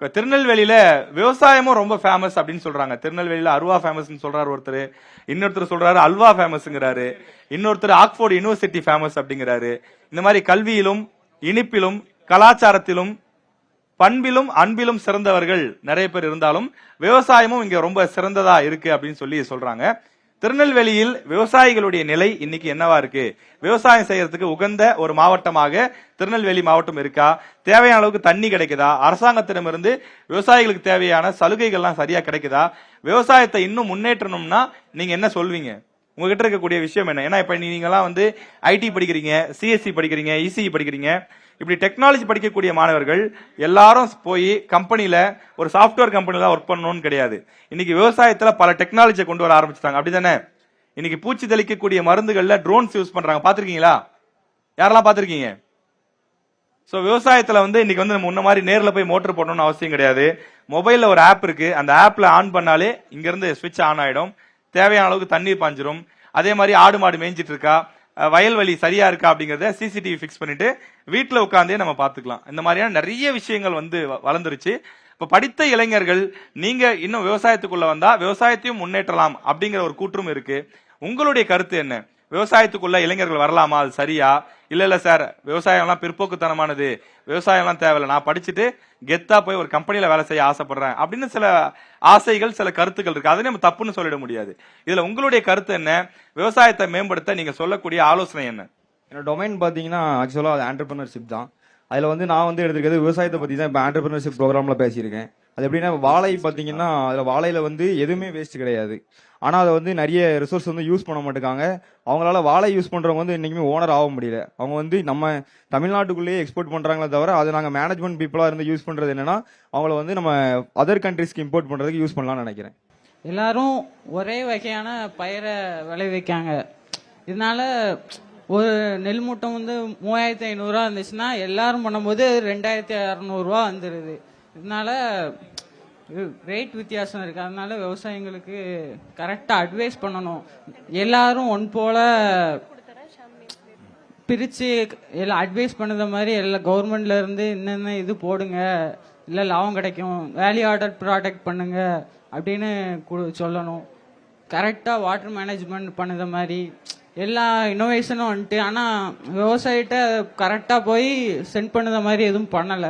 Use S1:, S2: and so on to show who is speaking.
S1: இப்ப திருநெல்வேலியில விவசாயமும் ரொம்ப ஃபேமஸ் அப்படின்னு சொல்றாங்க. திருநெல்வேலியில அருவா ஃபேமஸ் சொல்றாரு ஒருத்தர், இன்னொருத்தர் சொல்றாரு அல்வா ஃபேமஸ்ங்கிறாரு, இன்னொருத்தர் ஆக்ஸ்போர்ட் யூனிவர்சிட்டி ஃபேமஸ் அப்படிங்கிறாரு. இந்த மாதிரி கல்வியிலும் இனிப்பிலும் கலாச்சாரத்திலும் பண்பிலும் அன்பிலும் சிறந்தவர்கள் நிறைய பேர் இருந்தாலும் விவசாயமும் இங்க ரொம்ப சிறந்ததா இருக்கு அப்படின்னு சொல்றாங்க. திருநெல்வேலியில் விவசாயிகளுடைய நிலை இன்னைக்கு என்னவா இருக்கு? விவசாயம் செய்யறதுக்கு உகந்த ஒரு மாவட்டமாக திருநெல்வேலி மாவட்டம் இருக்கா? தேவையான அளவுக்கு தண்ணி கிடைக்குதா? அரசாங்கத்திடமிருந்து விவசாயிகளுக்கு தேவையான சலுகைகள்லாம் சரியா கிடைக்குதா? விவசாயத்தை இன்னும் முன்னேற்றணும்னா நீங்க என்ன சொல்வீங்க? உங்ககிட்ட இருக்கக்கூடிய விஷயம் என்ன? ஏன்னா இப்ப நீங்க எல்லாம் ஐடி படிக்கிறீங்க, சிஎஸ்சி படிக்கிறீங்க, இசிஇ படிக்கிறீங்க. இப்படி டெக்னாலஜி படிக்கக்கூடிய மாணவர்கள் எல்லாரும் போய் கம்பெனில ஒரு சாப்ட்வேர் கம்பெனில ஒர்க் பண்ணணும்னு கிடையாது. இன்னைக்கு விவசாயத்துல பல டெக்னாலஜியை கொண்டு வர ஆரம்பிச்சிட்டாங்க. அப்படிதானே? இன்னைக்கு பூச்சி தெளிக்கக்கூடிய மருந்துகள்ல ட்ரோன்ஸ் யூஸ் பண்றாங்க. பாத்திருக்கீங்களா? யாரெல்லாம் பாத்திருக்கீங்க? சோ விவசாயத்துல இன்னைக்கு நம்ம முன்ன மாதிரி நேர்ல போய் மோட்டர் போடணும்னு அவசியம் கிடையாது. மொபைல்ல ஒரு ஆப் இருக்கு. அந்த ஆப்ல ஆன் பண்ணாலே இங்க இருந்து ஸ்விட்ச் ஆன் ஆயிடும். தேவையான அளவுக்கு தண்ணீர் பாஞ்சிரும். அதே மாதிரி ஆடு மாடு மேய்ஞ்சிட்டு இருக்கா, வயல்வெளி சரியா இருக்கா அப்படிங்கறத சிசிடிவி பிக்ஸ் பண்ணிட்டு வீட்டுல உட்கார்ந்தே நம்ம பாத்துக்கலாம். இந்த மாதிரியான நிறைய விஷயங்கள் வளர்ந்துருச்சு. இப்ப படித்த இளைஞர்கள் நீங்க இன்னும் விவசாயத்துக்குள்ள வந்தா விவசாயத்தையும் முன்னேற்றலாம் அப்படிங்கிற ஒரு கூற்றும் இருக்கு. உங்களுடைய கருத்து என்ன? விவசாயத்துக்குள்ள இளைஞர்கள் வரலாமா? அது சரியா? இல்ல சார் விவசாயம் எல்லாம் பிற்போக்குத்தனமானது, விவசாயம் எல்லாம் தேவையில்லை, நான் படிச்சுட்டு கெத்தா போய் ஒரு கம்பெனில வேலை செய்ய ஆசைப்படுறேன் அப்படின்னு சில ஆசைகள் சில கருத்துக்கள் இருக்கு. அதை நம்ம தப்புன்னு சொல்லிட முடியாது. இதுல உங்களுடைய கருத்து என்ன? விவசாயத்தை மேம்படுத்த நீங்க சொல்லக்கூடிய ஆலோசனை என்ன?
S2: என்னோட டொமைன் பாத்தீங்கன்னா ஆக்சுவலா அது ஆண்டர்பிரினர்ஷிப் தான். அதுல நான் எடுத்துக்கிறது விவசாயத்தை பத்தி தான். இப்ப ஆண்டர்பிரினர்ஷிப் ப்ரோக்ராம்ல பேசியிருக்கேன். அது எப்படின்னா வாழை பாத்தீங்கன்னா அதுல வாழையில எதுவுமே வேஸ்ட் கிடையாது. ஆனா அதை நிறைய ரிசோர்ஸ் யூஸ் பண்ண மாட்டாங்க. அவங்களால வாழை யூஸ் பண்றவங்க இன்னைக்குமே ஓனர் ஆக முடியல. அவங்க நம்ம தமிழ்நாட்டுக்குள்ளேயே எக்ஸ்போர்ட் பண்றாங்களே தவிர அதை நாங்க மேனேஜ்மெண்ட் பீப்புளா இருந்து யூஸ் பண்றது என்னன்னா அவங்கள நம்ம அதர் கண்ட்ரிஸ்க்கு இம்போர்ட் பண்றதுக்கு யூஸ் பண்ணலாம்னு நினைக்கிறேன்.
S3: எல்லாரும் ஒரே வகையான பயிரை விளைவிக்காங்க. இதனால ஒரு நெல் மூட்டை 3500 இருந்துச்சுன்னா எல்லாரும் பண்ணும்போது 2600 வந்துருது. இதனால ரேட் வித்தியாசம் இருக்கு. அதனால விவசாயிங்களுக்கு கரெக்டா அட்வைஸ் பண்ணணும். எல்லாரும் ஒன் போல பிரிச்சு எல்லாம் அட்வைஸ் பண்ணத மாதிரி எல்லாம் கவர்மெண்ட்ல இருந்து என்னென்ன இது போடுங்க, இல்ல லாபம் கிடைக்கும், வேல்யூ ஆர்டர் ப்ராடக்ட் பண்ணுங்க அப்படின்னு சொல்லணும். கரெக்டா வாட்டர் மேனேஜ்மெண்ட் பண்ணத மாதிரி எல்லா இன்னோவேஷனும் வந்துட்டு, ஆனா விவசாயிட்ட கரெக்டா போய் சென்ட் பண்ணத மாதிரி எதுவும் பண்ணல.